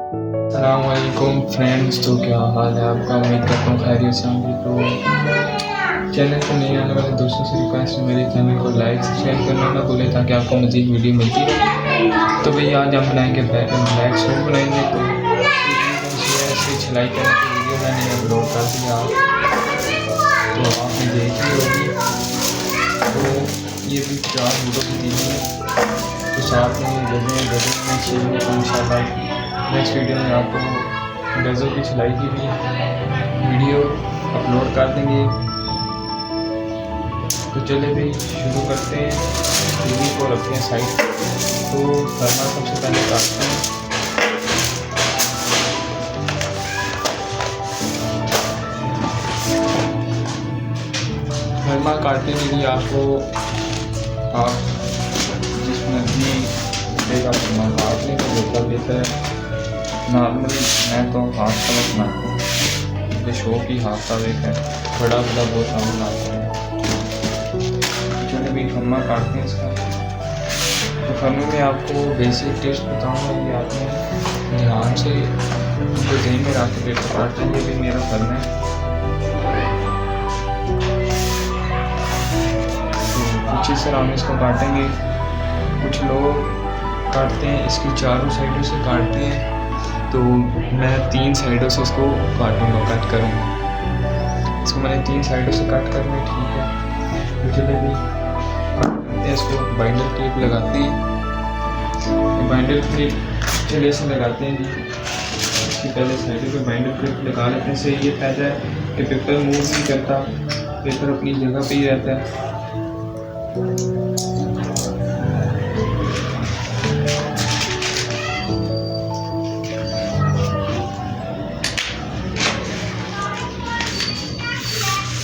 अस्सलामुअलैकुम फ्रेंड्स, तो क्या हाल है आपका। उम्मीद करता हूँ खैरियत से होंगे। तो चैनल पर नहीं आने वाले दोस्तों से रिक्वेस्ट है मेरे चैनल को लाइक सब्सक्राइब करना ना भूलें ताकि आपको मज़ीद वीडियो मिलती रहे। तो भाई आज हम बनाएंगे ब्लैक सूट बनाएंगे। तो ऐसे सिलाई करने की वीडियो मैंने अपलोड कर दिया, तो आपने देख ली होगी। तो ये भी 4 वीडियो की दी है, तो साथ में गज़े में छीलने को इंशाल्लाह नेक्स्ट वीडियो में आपको गज़ों की सिलाई की भी वीडियो अपलोड कर देंगे। तो चले भाई शुरू करते हैं। टीवी को रखते हैं साइड। तो फरमा सबसे पहले काटते हैं। फरमा काटने के लिए आपको आप जिस मर्जी देगा फरमा काटने का बेहतर लेता है। नॉर्मली मैं तो हाथ तवा बनाता हूँ, ये शो की हाथ तवे है, बड़ा बहुत काम बनाते हैं। चलिए भी खम्मा काटते हैं इसका। तो खम्मे में आपको बेसिक टिप्स बताऊँगा, ये आपने ध्यान से उनको ध्यान में रख के पेपर काटते हैं। ये भी मेरा फर्म है। तो कुछ इस तरह हम इसको काटेंगे। कुछ लोग काटते हैं इसकी चारों साइडों से काटते हैं, तो मैं 3 साइडों से इसको काटूंगा, कट करूँगा। इसको मैंने 3 साइडों से कट करना है, ठीक है। तो चलिए भी इसको बाइंडर क्लिप लगाते हैं। बाइंडर क्लिप चले से लगाते हैं जी। इसकी पहले साइडों पे बाइंडर क्लिप लगा लेते हैं। इससे ये फायदा है कि पेपर मूव नहीं करता, पेपर अपनी जगह पे ही रहता है।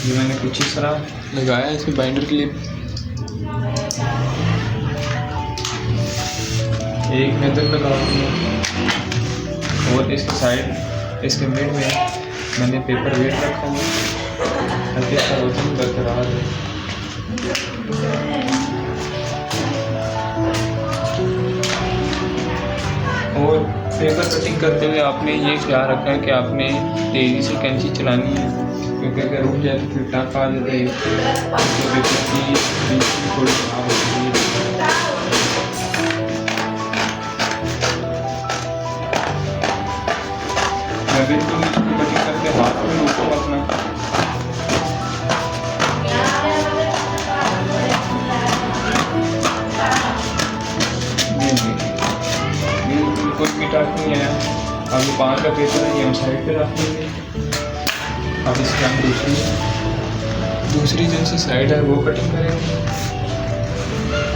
ये मैंने कुछ इस तरह लगाया है इसमें बाइंडर क्लिप। एक मैं तक लगा दूँगा और इसके साइड इसके मिड में मैंने पेपर वेट रखा है ताकि इसका वजन बरकरार है। और पेपर कटिंग करते हुए आपने ये ख्याल रखना है कि आपने तेज़ी से कैंची चलानी है, क्योंकि अगर रुक जाए तो फिर टक आ जाता है, तो पेपर की थोड़ी खराब होती है। मैं बिल्कुल इसको कटिंग करके हाथ में रोकूँ अपना। कोई भी टच नहीं है। अब ये 5 का पेपर है, ये हम साइड पे रख देंगे। अब इसकी हम दूसरी जो सी साइड है वो कटिंग करेंगे।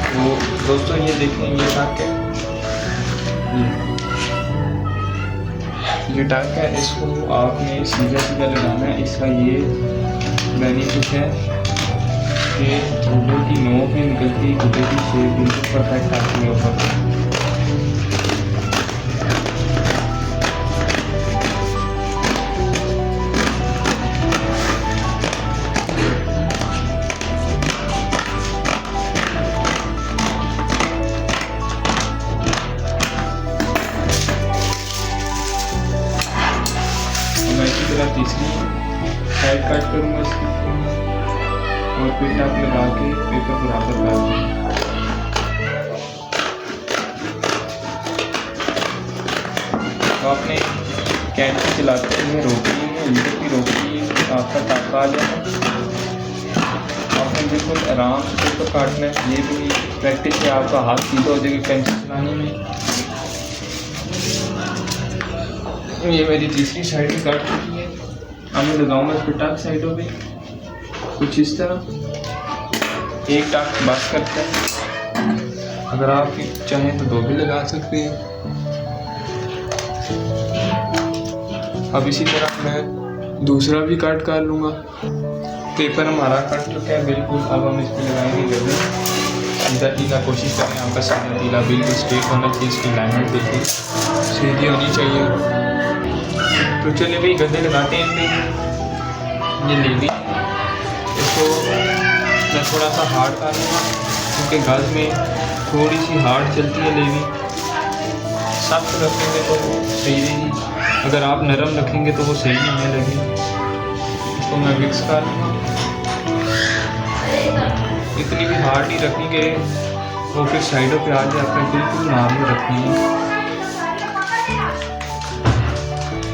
तो दोस्तों ये देखें, ये टक है, ये टक है। इसको आपने सीधा सीधा लगाना है। इसका ये बेनिफिट है कि गुड्डे की नोक में निकलती गुड्डे की शेप बिल्कुल परफेक्ट आती है ऊपर। मैं इसी तरह तीसरी साइड कट करूँगा इसकी और फिर टक लगा के पेपर बराबर कर दूँगा। तो आपने कैंची चलाते हुए रोकनी है, इधर भी रोकनी है, आपका टक आ जाए। आपने बिल्कुल आराम से पेपर काटना है। ये भी प्रैक्टिस से आपका हाथ सीधा हो जाएगा कैंची चलाने में। ये मेरी तीसरी साइड भी काट चुकी है। अब मैं लगाऊंगा इसको टक साइडों पे कुछ इस तरह। एक टक बस करता है, अगर आप चाहें तो 2 भी लगा सकते हैं। अब इसी तरह मैं दूसरा भी कट कर लूँगा। पेपर हमारा कट चुका है बिल्कुल। अब हम इस पर लगाएंगे गज़े। सीधा तीला कोशिश करें, आपका सीधा तीला बिल्कुल स्ट्रेट होना चाहिए, इसकी लाइनमेंट बिल्कुल सीधी होनी चाहिए। तो चलिए भाई गद्दे लगाते हैं इनमें। ये लेवी इसको मैं थोड़ा सा हार्ड कर लूँगा, क्योंकि गज़ में थोड़ी सी हार्ड चलती है लेवी। सख्त रखेंगे तो वो सही रहेगी, अगर आप नरम रखेंगे तो वो सही नहीं होने लगेगी। इसको मैं मिक्स कर लूँगा। इतनी भी हार्ड नहीं रखनी कि वो फिर साइडों पे आ जाए, आपने बिल्कुल नॉर्मल रखनी है।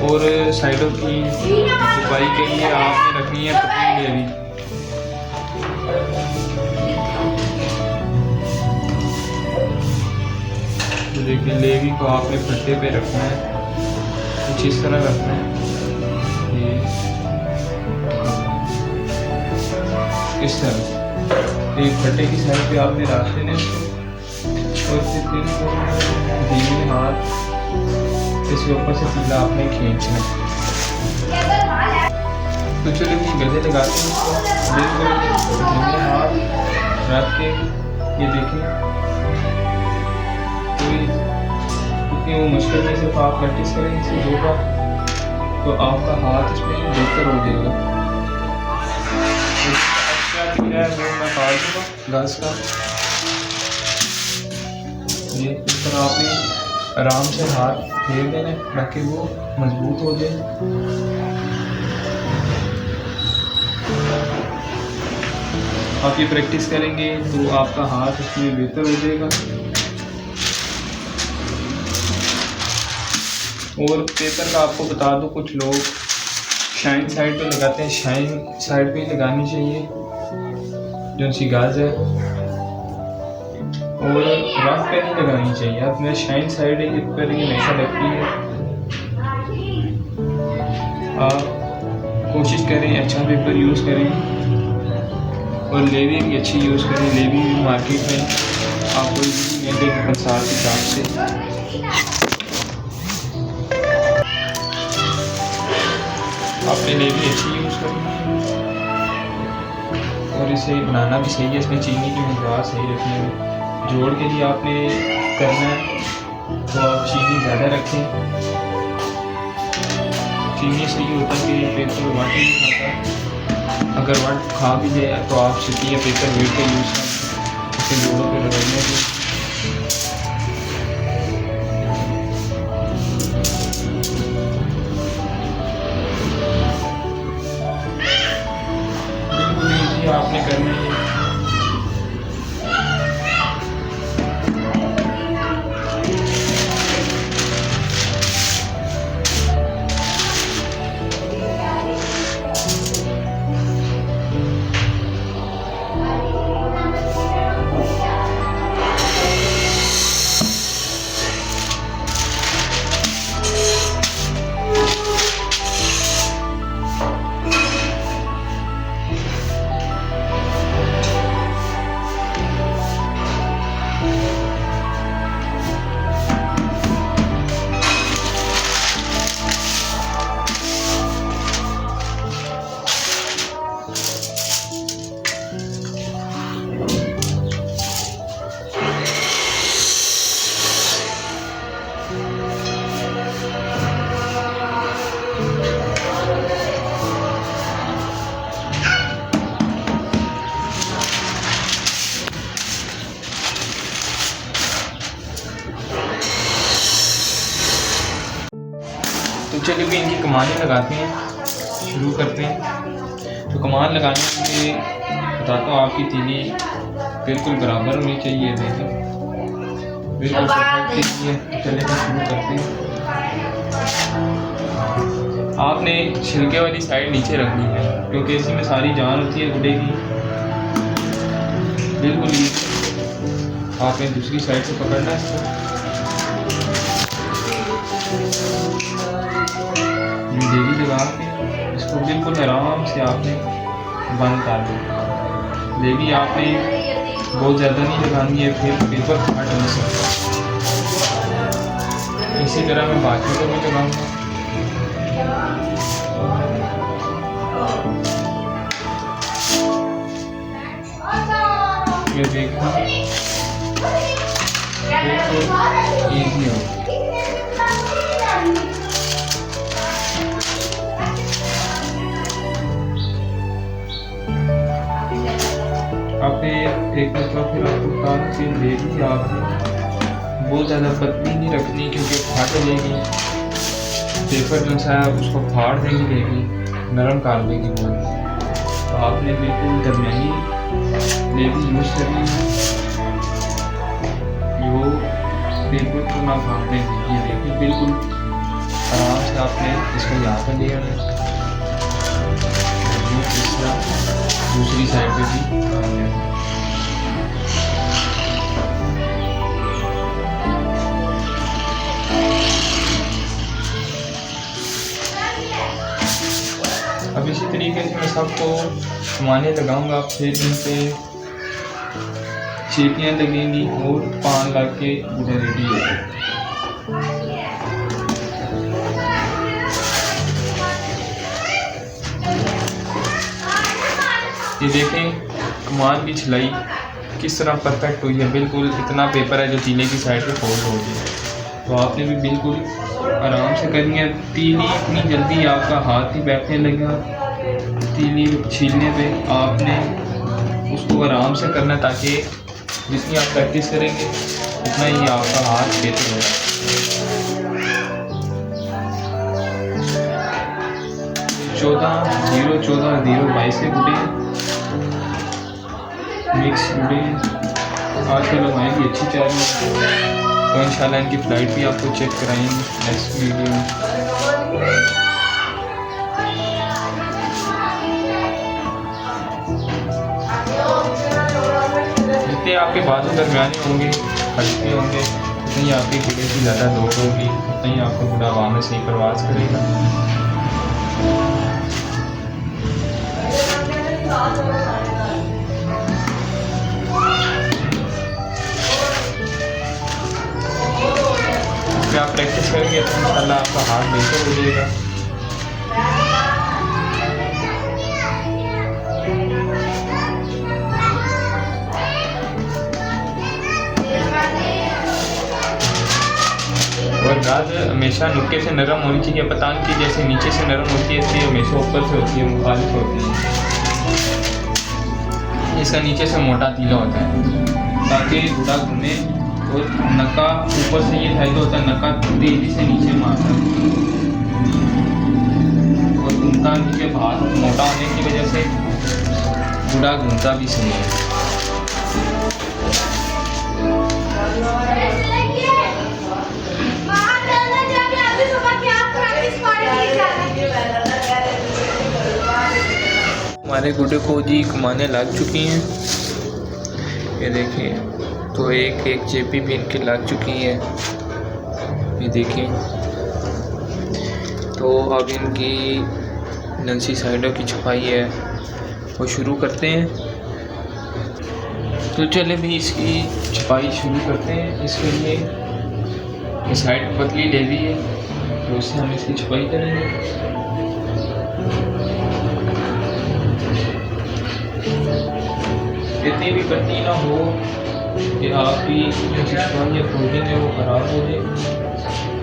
और साइडों की सफाई के लिए आपने रखनी है पतली ग्रेवी। तो देखिए लेवी को आपने फट्टे पे रखना है, कुछ इस तरह रखना है, ये इस तरह एक फट्टे की साइड पे आपने रख देने और फिर धीमे हाथ इसके ऊपर से पीला आपने खींचना। तो चलिए गले लगाते हैं इसको, बिल्कुल धीमे हाथ रख के। ये देखिए क्योंकि वो मुश्किल में सिर्फ आप प्रैक्टिस करेंगे इसे 2 बार तो आपका हाथ इसमें बेहतर हो जाएगा। एक्स्ट्रा है वो मैं काट दूँगा घास का। ये इस तरह आपने आराम से हाथ फेर देना ताकि वो मजबूत हो जाए। आप ये प्रैक्टिस करेंगे तो आपका हाथ इसमें बेहतर हो जाएगा। और पेपर का आपको बता दूं, कुछ लोग शाइन साइड पे लगाते हैं, शाइन साइड पे लगानी चाहिए जो सी गाज है, और रफ पे नहीं लगानी चाहिए। आपने शाइन साइड है पर ये हमेशा लगती है। आप कोशिश करें अच्छा पेपर यूज़ करें और लेवी भी अच्छी यूज़ करें। लेवी भी मार्केट में आपको मिलेगी 50 के हिसाब से। आपने लेवी अच्छी यूज़ करनी और इसे बनाना भी सही है। इसमें चीनी की मिक़दार सही रखनी है। जोड़ के लिए आपने करना है तो आप चीनी ज़्यादा रखें। चीनी से ये होता है कि पेपर वट नहीं खाता। अगर वट खा भी जाए तो आप सीधी या पेपर वेट का यूज़ करें इसे जोड़ों पे लगाने के। बिल्कुल ईजी आपने करना है। तो चलिए भी इनकी कमानें लगाते हैं, शुरू करते हैं। तो कमान लगाने के लिए बताता हूँ, आपकी तीली बिल्कुल बराबर होनी चाहिए। देखें बिल्कुल परफेक्ट है। चलिए मैं शुरू करते हैं। आपने छिलके वाली साइड नीचे रखनी है क्योंकि इसी में सारी जान होती है गुड्डे की। बिल्कुल आपने दूसरी साइड से पकड़ना है इसको। देवी लगा के इसको बिल्कुल आराम से आपने बंद कर दो। देवी आपने बहुत ज़्यादा नहीं लगानी है, फिर पेपर फट नहीं सकता। इसी तरह मैं बाकी को भी लगाऊंगा। ये देखना बिल्कुल ईजी हो। आपने एक मतलब फिर आपको बताना कि लेवी आपने बहुत ज़्यादा पतली नहीं रखनी क्योंकि फाट जाएगी। पेपर जो सा है उसको फाड़ देगी, देगी नरम कर देगी बहुत। तो आपने बिल्कुल दरमियानी लेवी यूज़ करनी है जो पेपर को ना फाड़ देगी। ये देखिए बिल्कुल आराम से आपने इसको यहाँ पर लिया है, दूसरी साइड पे भी कर लें। अब इसी तरीके से मैं सबको घुमाने लगाऊंगा, फिर इन पे चीटियाँ लगेंगी और पान ला के पूरा रेडी हो जाए। ये देखें कमान की सिलाई किस तरह परफेक्ट हुई है। बिल्कुल इतना पेपर है जो तीले की साइड पे फोल्ड हो गया। तो आपने भी बिल्कुल आराम से करनी है। तीली इतनी जल्दी आपका हाथ ही बैठने लगा, तीली छीलने पे आपने उसको आराम से करना ताकि जितनी आप प्रैक्टिस करेंगे उतना ही आपका हाथ बेहतर होगा। 14-0-14-0-22 से गुड़े मिक्स गुड़े आजकल हमारी भी अच्छी चल रही है। तो इंशाल्लाह इनकी फ़्लाइट भी आपको चेक कराएंगे नेक्स्ट वीडियो में। जितने आपके बाजू दरमियाने होंगे, हल्के होंगे, उतनी आपकी गुड़े की ज़्यादा दौड़ होगी, उतना ही आपको गुड़ा हवा में सही प्रवास करेगा। आप प्रैक्टिस करेंगे तो इंशाल्लाह आपका हाथ बेहतर हो जाएगा। और गाज हमेशा नुक्के से नरम होनी चाहिए। पतान की जैसे नीचे से नरम होती है इसलिए हमेशा ऊपर से होती है, मुखालिफ होती है। इसका नीचे से मोटा तीला होता है ताकि गुड़ा घूमे। और नक्का ऊपर से ये फायदा होता है, नक्का तेजी से नीचे मारता है और घूमता नीचे भार मोटा होने की वजह से गुड़ा घूमता भी सही है। हमारे गुड़े को जी कमाने लग चुकी हैं, ये देखें। तो एक जेपी भी इनकी लग चुकी है, ये देखें। तो अब इनकी नंसी साइडों की छपाई है वो शुरू करते हैं। तो चले भी इसकी छपाई शुरू करते हैं। इसके लिए ये साइड पतली ले ली है तो उससे हम इसकी छपाई करेंगे। इतनी भी पतली ना हो कि आपकी जो छपाई या फोल्डिंग है वो ख़राब हो जाए।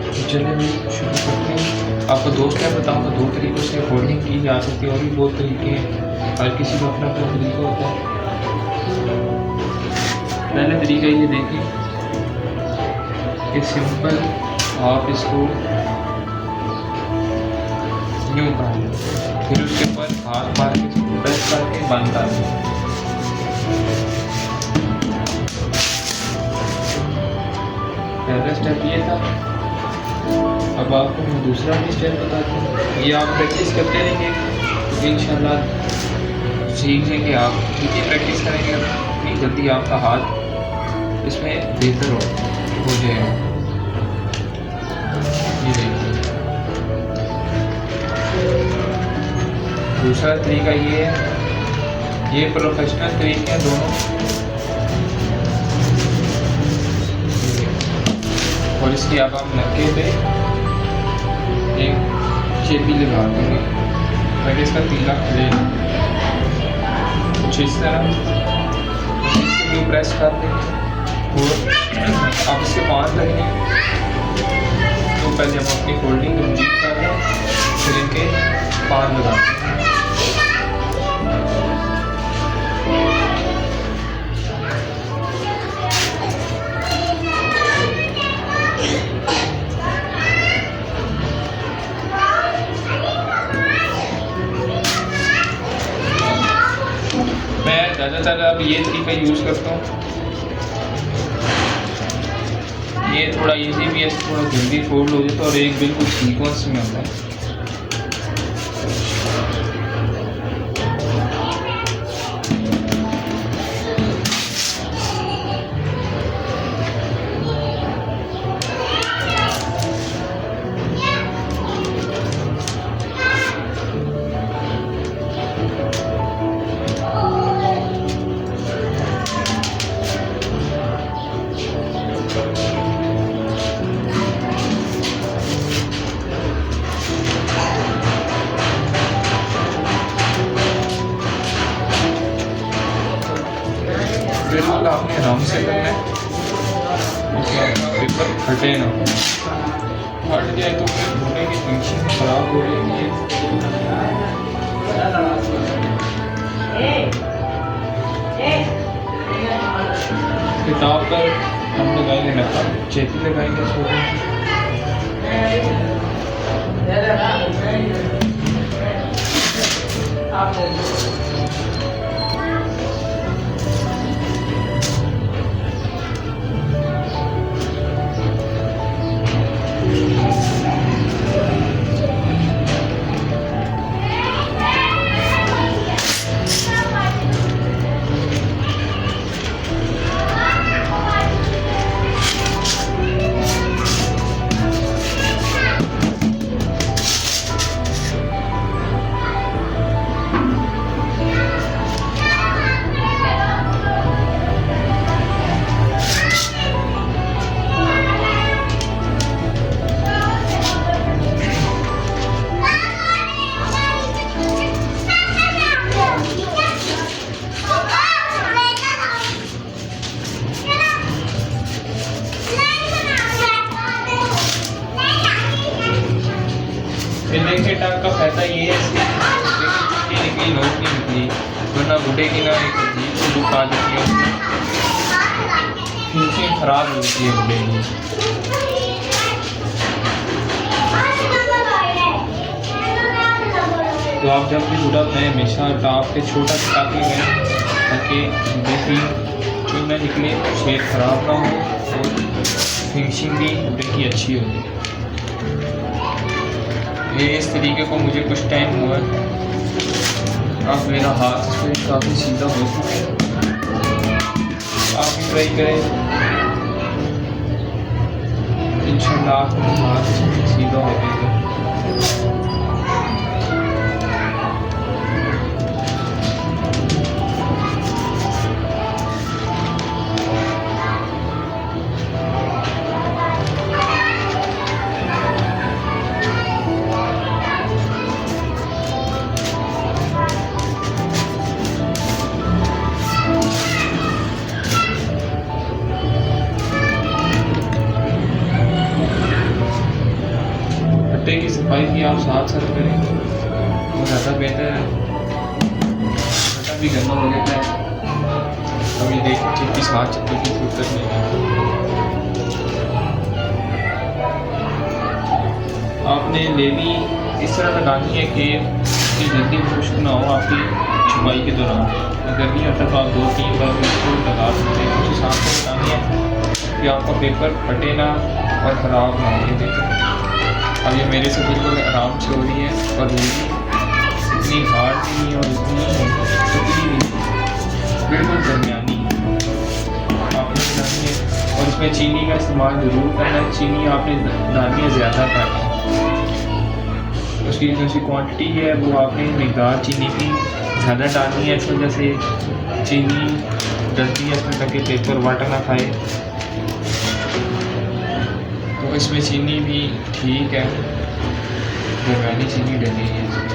तो चलिए भी शुरू करते हैं। आपको दोस्त क्या बताऊँगा, 2 तरीक़ों से फोल्डिंग की जा सकती है और भी बहुत तरीके हैं, हर किसी का अपना अपना तरीका होता है। पहला तरीका ये देखें कि सिंपल आप इसको यूँ कर लें, फिर उसके ऊपर हाथ मार के प्रेस करके बंद कर दें। पहला स्टेप ये था। अब आपको मैं दूसरा भी स्टेप बताता हूँ। ये आप प्रैक्टिस करते रहेंगे तो इंशाल्लाह सीखेंगे आप। जितनी प्रैक्टिस करेंगे उतनी जल्दी आपका हाथ इसमें बेहतर हो जाएगा। ये देखिए दूसरा तरीका ये है, ये प्रोफेशनल तरीके हैं दोनों। और इसकी अब हम नक्के पे एक चेपी लगा देंगे ताकि इसका तीला खुले कुछ इस तरह। इसको प्रेस कर देंगे और अब इसके 5 लगेंगे। तो पहले हम अपनी फोल्डिंग कंप्लीट कर दें, फिर इनके 5 लगा दें। ज़्यादातर अब ये तरीका यूज़ करता हूँ, ये थोड़ा इजी भी है, थोड़ा जल्दी फोल्ड हो जाता है और एक बिल्कुल सीक्वेंस में होता है। बिल्कुल आपने आराम से करना है, पेपर फटे ना, फट जाए तो फिर घोड़े की फिनिशिंग खराब हो जाएगी। किताब पर हम लगाएंगे नकाब, चेपी लगाएंगे छोटे। देखिए टाक का फायदा ये है निकली नोट नहीं निकली, वरना बुढ़े की ना एक अजीब सी लुक आ जाती है, फिनिशिंग खराब होती है बुढ़े की। तो आप जब भी बुढ़ा बनाए हमेशा टाप पे छोटा सा टाक लगाएं ताकि बुढ़े की ना निकले, शेप खराब ना हो और फिनिशिंग भी बुढ़े की अच्छी होगी। ये इस तरीके को मुझे कुछ टाइम हुआ है, अब मेरा हाथ से काफ़ी सीधा हो चुका है। आप भी ट्राई करें, इंशाल्लाह आपका हाथ सीधा हो जाएगा। की सफाई भी आप साथ साथ करें तो ज़्यादा बेहतर है, ज़्यादा भी गंदा हो जाता है। अब ये देखिए चिप्पी साथ चिप्पी की फुर्सत नहीं है। आपने लेनी इस तरह लगानी है कि जल्दी खुश्क ना हो आपकी छुपाई के दौरान। अगर नहीं होता तो आप 2-3 बार इसको लगा सकते हैं। उस हिसाब से लगानी है कि आपका पेपर फटे ना और ख़राब ना हो। ये देखें अब ये मेरे से बिल्कुल आराम से हो रही है और इतनी हार्ड भी नहीं और इतनी पतली भी नहीं, बिल्कुल दरमियानी आपने बनानी है। और इसमें चीनी का इस्तेमाल ज़रूर करना है, चीनी आपने डालनी है ज़्यादा करना है। उसकी जो सी क्वांटिटी है वो आपने मकदार चीनी की ज़्यादा डालनी है, इस वजह से चीनी डलती है इसमें ताकि पेपर वाटर ना खाए। तो इसमें चीनी भी ठीक है, दरमियानी चीनी डली है इसमें।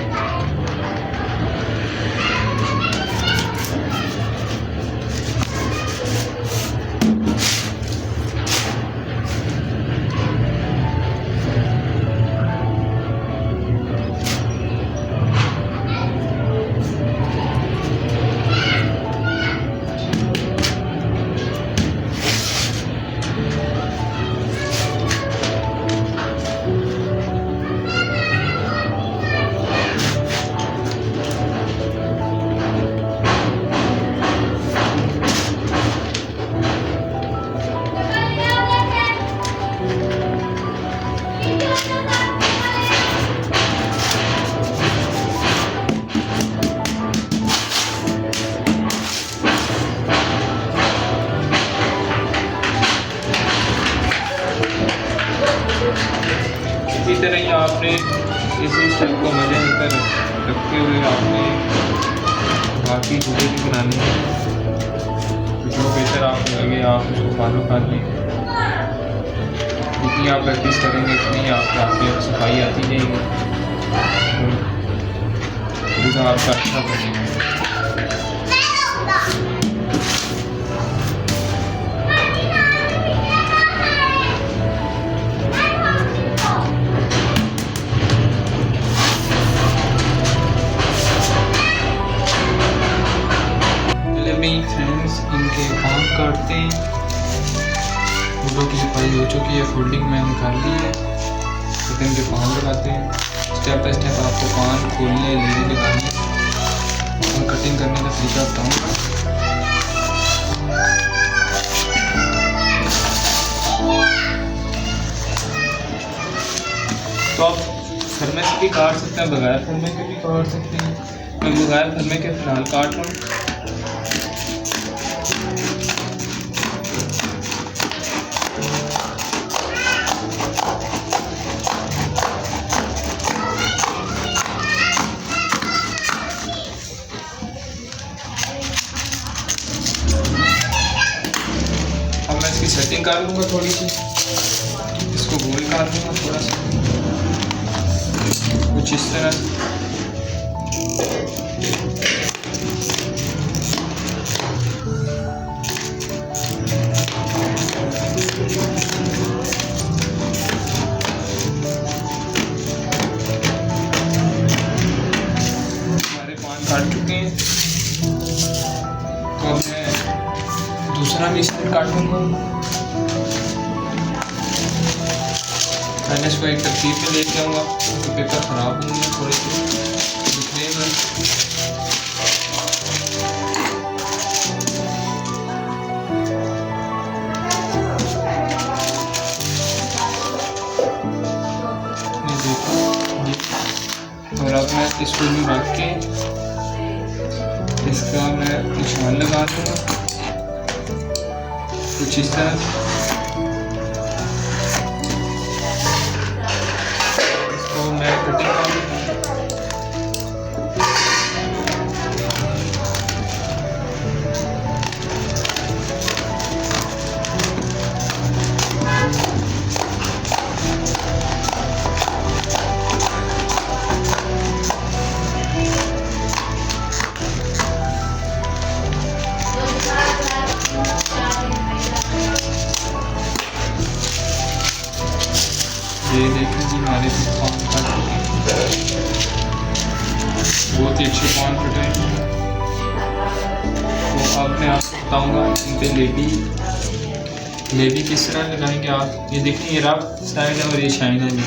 इसी तरह ही आपने इसी स्टेप को मद्देनजर रखते हुए आपने बाकी चीज़ें भी बनानी है। जो बेहतर आपको लगे आप उसको फॉलो कर लें। जितनी आप प्रैक्टिस करेंगे उतनी आपके सफाई आती जाएगी, पूरा आपका अच्छा बनेगा। फ्रेंड्स, इनके पाँव काटते हैं। फूलों की सफाई हो चुकी है, फोल्डिंग मैंने निकाल ली है। तो इनके पाँव लगाते हैं। स्टेप बाय स्टेप आपको पान खोलने लेने लगाने और कटिंग करने का तरीका बताऊँगा। तो आप फरमे से भी काट सकते हैं, बगैर फरमे के भी काट सकते हैं। मैं बगैर फरमे के फिलहाल काट रहा हूँ। अब मैं इसकी सेटिंग कर लूँगा थोड़ी सी, इसको गोल कर लूँगा थोड़ा सा, कुछ इस तरह से। हमारे पान काट चुके हैं, तो अब मैं दूसरा भी इसमें काटूंगा। पहले इसको एक तरतीब में लेके आऊँगा, तो पेपर ख़राब होंगे थोड़े से दिखने में। और अब मैं इसको भी रख के इसका मैं निशान लगा दूँगा कुछ इस तरह। इसको मैं कटिंग करूँगा। ये देखें जी, हमारे पान कट चुके हैं, बहुत ही अच्छे पान कटे हैं। तो अब मैं आपको बताऊंगा इन पे लेबी किस तरह लगाएंगे आप। ये देखें, ये रफ साइड है और ये शाइन है जी।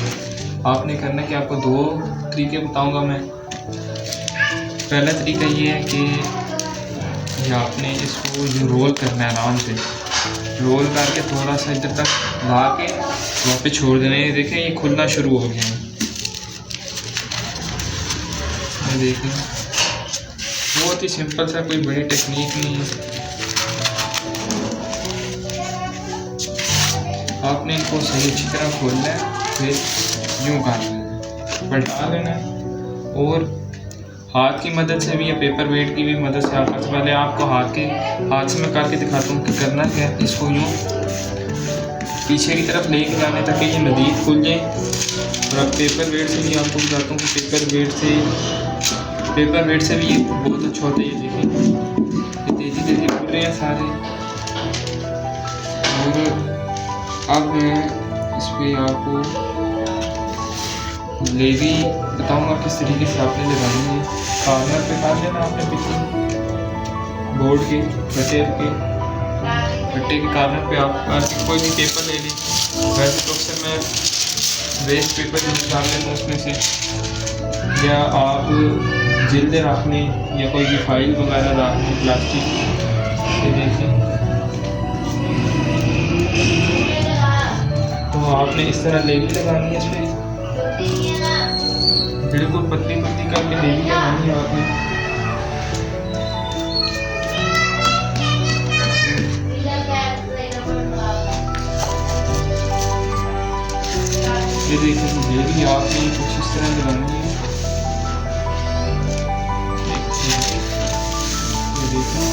आपने करना कि आपको दो तरीके बताऊंगा मैं। पहला तरीका ये है कि ये आपने इसको जो रोल करना है, आराम से रोल करके थोड़ा सा इधर तक ला के वहाँ पे छोड़ देना। ये देखें, ये खुलना शुरू हो गया है। ये देखें, बहुत ही सिंपल सा, कोई बड़ी टेक्निक नहीं है। आपने इनको सही अच्छी तरह खोलना है, फिर यूँ करना है, पलटा लेना है। और हाथ की मदद से भी या पेपर वेट की भी मदद से आप पहले आपको हाथ से मैं करके दिखाता हूँ कि करना क्या है। इसको यूँ पीछे की तरफ लेके जाने तक ये मज़ीद खुल जाए। और अब पेपर वेट से भी आपको बताता हूँ कि पेपर वेट से भी बहुत अच्छा होता है। ये देखिए, तेज़ी तेज़ी खुल रहे हैं सारे। और अब मैं इस पर आपको लेवी बताऊंगा किस तरीके से आपने लगानी है। कॉर्नर पे कर लेना आपने, बिल्कुल बोर्ड के गट्टे के कॉर्नर पे आप कोई भी पेपर ले लें। वैसे तो अक्सर मैं वेस्ट पेपर निकाल लेता हूँ उसमें से, या आप जिल्द रख लें या कोई भी फाइल वगैरह रख लें प्लास्टिक। ये देखें, तो आपने इस तरह लेवी लगानी है इस पर, बिल्कुल पतली पतली करके लेवी लगानी है आपने। ये देखिए ये भी आपने कुछ इस तरह लगानी है। ये देखिए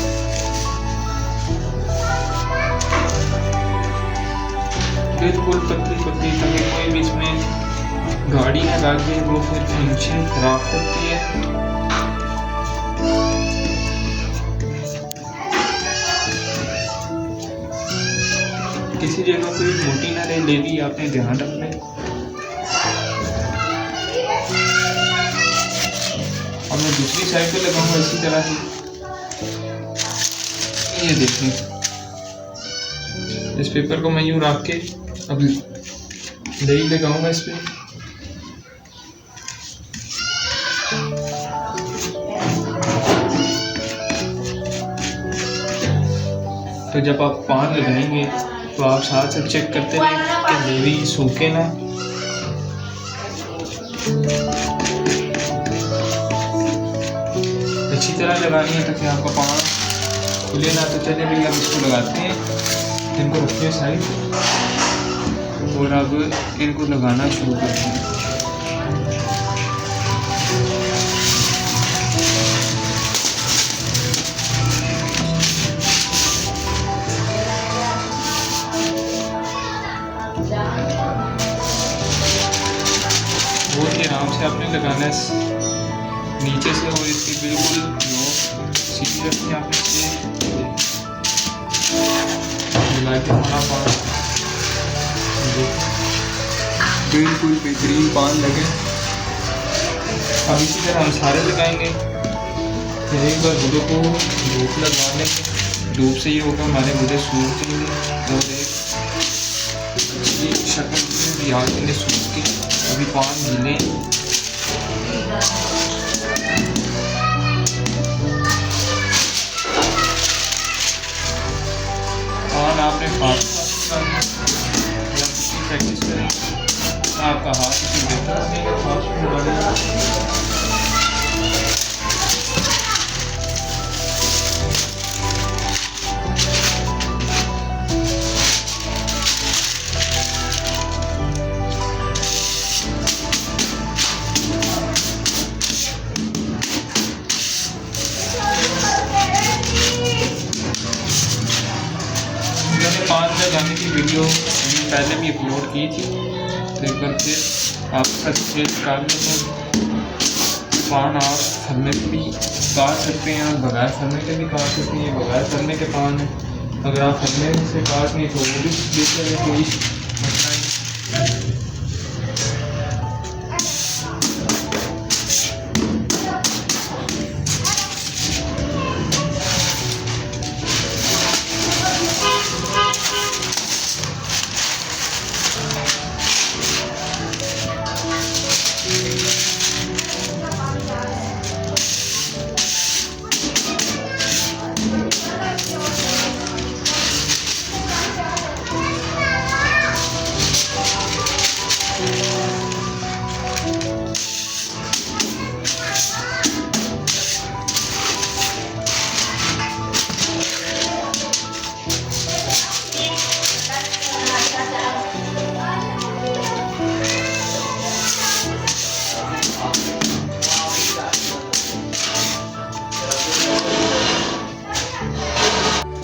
बिल्कुल पतली पतली, ताकि कोई भी इसमें गाड़ी ना लग जाए, वो फिर फिनिशिंग खराब करती है। किसी जगह कोई मोटी ना रहे, ले भी आपने ध्यान रखना है। अब मैं दूसरी साइड पे लगाऊंगा इसी तरह से। ये देखिए इस पेपर को मैं यूँ रख के अब दही लगाऊंगा इस पे। तो जब आप पान लगाएंगे तो आप साथ से चेक करते रहें कि लेवी सूखे ना। अच्छी तरह लगानी है ताकि आपका पान खुले ना। तो चलिए भैया अब इसको लगाते हैं, इनको रखते हैं साइड और अब इनको लगाना शुरू करते हैं। बहुत ही आराम से आपने लगाना है नीचे से, और इसकी बिल्कुल नोक सीधी रखनी है आपने मिला के हमारा पान बिल्कुल बेहतरीन पान लगे। अब इसी तरह हम सारे लगाएंगे। फिर एक बार गुदों को धूप लगा लेंगे, धूप से ये होगा हमारे गुदे सूख जाएंगे और एक अच्छी शक्ल में भी आ जाएंगे सूख के। अभी पान मिले पान आपने फास्ट प्रैक्टिस करें, आपका हाथ इसी बेहतर बनेगा फास्ट में बनेगा। मैंने पान लगाने की वीडियो मैंने पहले भी अपलोड की थी, तो एक बार फिर आप शेयर कर लें। पान आप फलने के भी काट सकते हैं, आप बगैर फलने के भी काट सकते हैं। बगैर फलने के पान है, अगर आप फलने से काट नहीं तो वो भी बेहतर है, कोई मसला नहीं।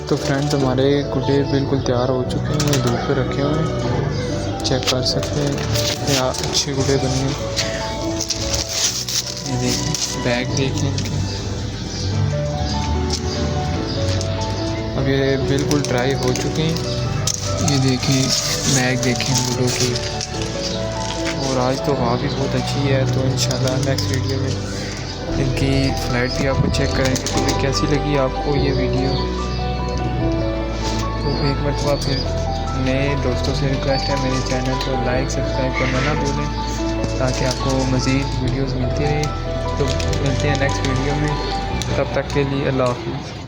तो फ्रेंड्स हमारे गुड्डे बिल्कुल तैयार हो चुके हैं, धूप पे रखे हुए हैं, चेक कर सकते हैं या अच्छे गुड्डे बने। ये देखें बैग देखें इनके, अब ये बिल्कुल ड्राई हो चुके हैं। ये देखें बैग देखें गुड्डों की। और आज तो हवा भी बहुत अच्छी है, तो इंशाल्लाह नेक्स्ट वीडियो में इनकी फ्लाइट भी आपको चेक करेंगे। तो कैसी लगी आपको ये वीडियो? तो एक मरतबा फिर नए दोस्तों से रिक्वेस्ट है, मेरे चैनल को लाइक सब्सक्राइब करना ना भूलें, ताकि आपको मज़ीद वीडियोस मिलती रहे। तो मिलते हैं नेक्स्ट वीडियो में, तब तक के लिए अल्लाह हाफ़िज़।